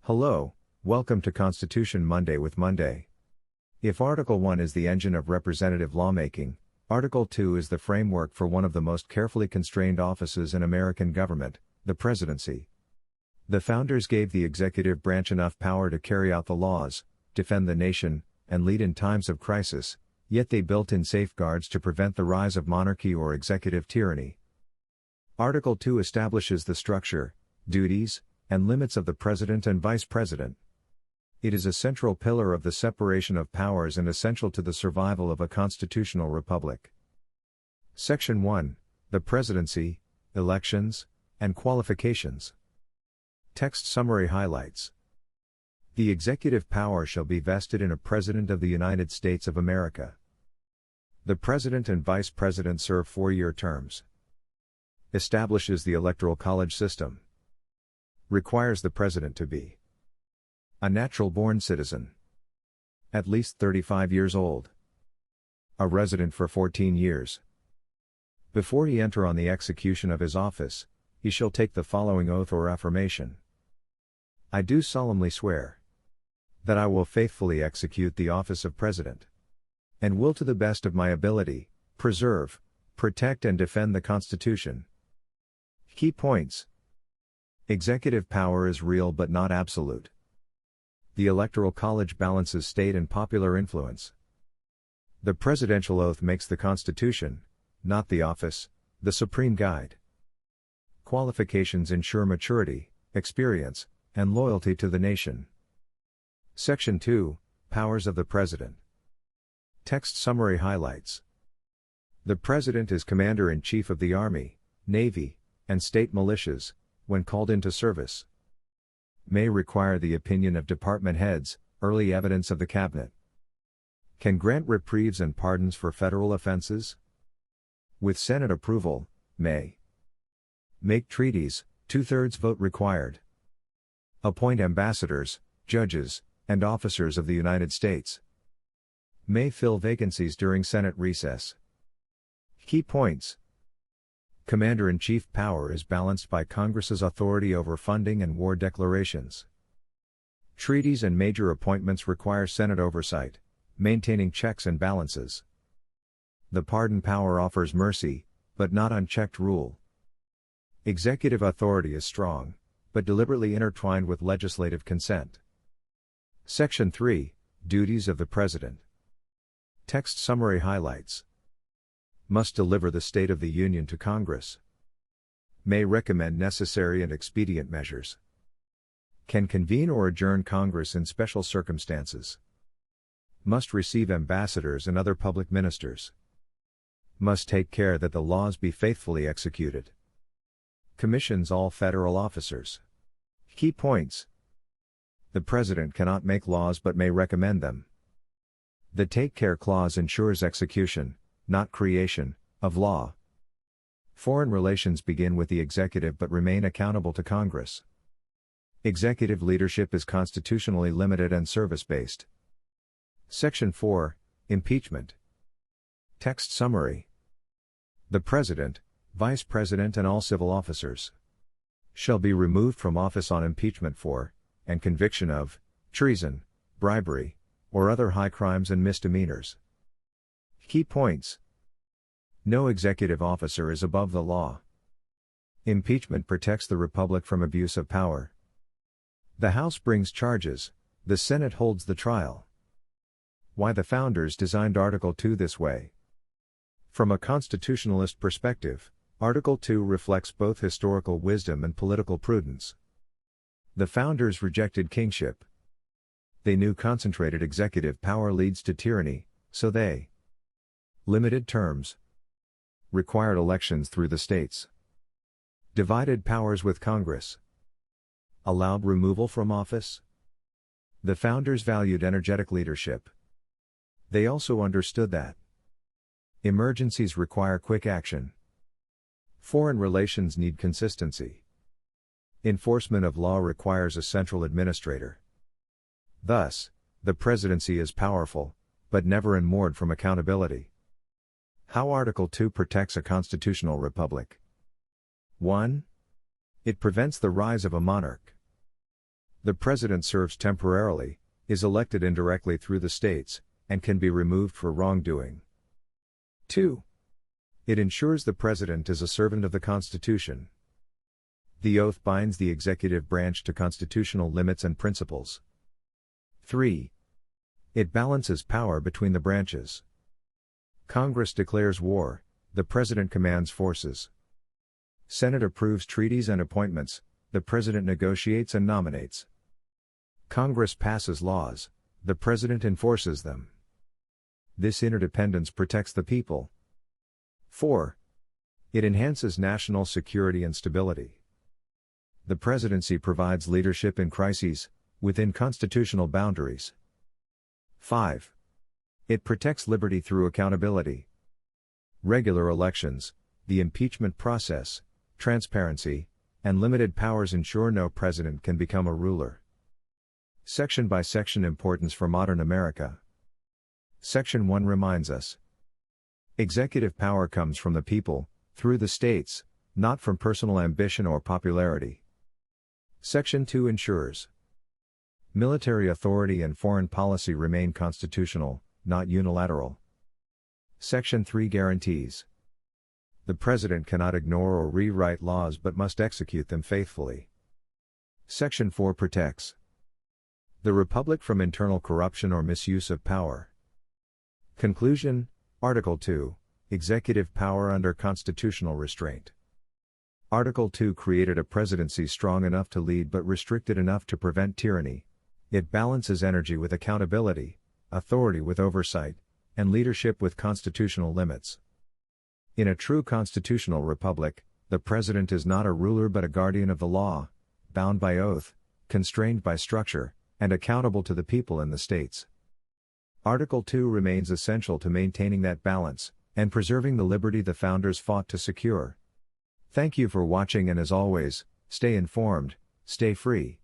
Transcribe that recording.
Hello, welcome to Constitution Monday with Monday. If Article 1 is the engine of representative lawmaking, Article 2 is the framework for one of the most carefully constrained offices in American government, the presidency. The founders gave the executive branch enough power to carry out the laws, defend the nation, and lead in times of crisis, yet they built in safeguards to prevent the rise of monarchy or executive tyranny. Article 2 establishes the structure, duties, and limits of the President and Vice President. It is a central pillar of the separation of powers and essential to the survival of a constitutional republic. Section 1. The Presidency, Elections, and Qualifications. Text summary highlights. The executive power shall be vested in a President of the United States of America. The President and Vice President serve 4-year terms. Establishes the Electoral College system. Requires the President to be a natural-born citizen, at least 35 years old, a resident for 14 years. Before he enter on the execution of his office, he shall take the following oath or affirmation. I do solemnly swear that I will faithfully execute the office of President, and will to the best of my ability, preserve, protect and defend the Constitution. Key points. Executive power is real but not absolute. The Electoral College balances state and popular influence. The presidential oath makes the Constitution, not the office, the supreme guide. Qualifications ensure maturity, experience, and loyalty to the nation. Section 2, Powers of the President. Text summary highlights. The President is Commander-in-Chief of the Army, Navy, and state militias, when called into service. May require the opinion of department heads, early evidence of the Cabinet. Can grant reprieves and pardons for federal offenses. With Senate approval, may make treaties, 2/3 vote required. Appoint ambassadors, judges, and officers of the United States. May fill vacancies during Senate recess. Key points. Commander-in-Chief power is balanced by Congress's authority over funding and war declarations. Treaties and major appointments require Senate oversight, maintaining checks and balances. The pardon power offers mercy, but not unchecked rule. Executive authority is strong, but deliberately intertwined with legislative consent. Section 3, Duties of the President. Text summary highlights. Must deliver the State of the Union to Congress. May recommend necessary and expedient measures. Can convene or adjourn Congress in special circumstances. Must receive ambassadors and other public ministers. Must take care that the laws be faithfully executed. Commissions all federal officers. Key points. The President cannot make laws but may recommend them. The Take Care Clause ensures execution, not creation, of law. Foreign relations begin with the executive but remain accountable to Congress. Executive leadership is constitutionally limited and service-based. Section 4, Impeachment. Text summary. The President, Vice President and all civil officers shall be removed from office on impeachment for, and conviction of, treason, bribery, or other high crimes and misdemeanors. Key points. No executive officer is above the law. Impeachment protects the Republic from abuse of power. The House brings charges, the Senate holds the trial. Why the founders designed Article 2 this way. From a constitutionalist perspective, Article 2 reflects both historical wisdom and political prudence. The founders rejected kingship. They knew concentrated executive power leads to tyranny, so they limited terms. Required elections through the states. Divided powers with Congress. Allowed removal from office. The founders valued energetic leadership. They also understood that emergencies require quick action. Foreign relations need consistency. Enforcement of law requires a central administrator. Thus, the presidency is powerful, but never unmoored from accountability. How Article 2 protects a constitutional republic. 1. It prevents the rise of a monarch. The president serves temporarily, is elected indirectly through the states, and can be removed for wrongdoing. 2. It ensures the president is a servant of the Constitution. The oath binds the executive branch to constitutional limits and principles. 3. It balances power between the branches. Congress declares war, the president commands forces. Senate approves treaties and appointments, the president negotiates and nominates. Congress passes laws, the president enforces them. This interdependence protects the people. 4. It enhances national security and stability. The presidency provides leadership in crises, within constitutional boundaries. 5. It protects liberty through accountability. Regular elections, the impeachment process, transparency, and limited powers ensure no president can become a ruler. Section by section importance for modern America. Section 1 reminds us. Executive power comes from the people, through the states, not from personal ambition or popularity. Section 2 ensures. Military authority and foreign policy remain constitutional, not unilateral. Section 3 guarantees. The president cannot ignore or rewrite laws but must execute them faithfully. Section 4 protects the Republic from internal corruption or misuse of power. Conclusion, Article 2, Executive power under constitutional restraint. Article 2 created a presidency strong enough to lead but restricted enough to prevent tyranny. It balances energy with accountability, authority with oversight, and leadership with constitutional limits. In a true constitutional republic, the president is not a ruler but a guardian of the law, bound by oath, constrained by structure, and accountable to the people in the states. Article 2 remains essential to maintaining that balance, and preserving the liberty the founders fought to secure. Thank you for watching, and as always, stay informed, stay free.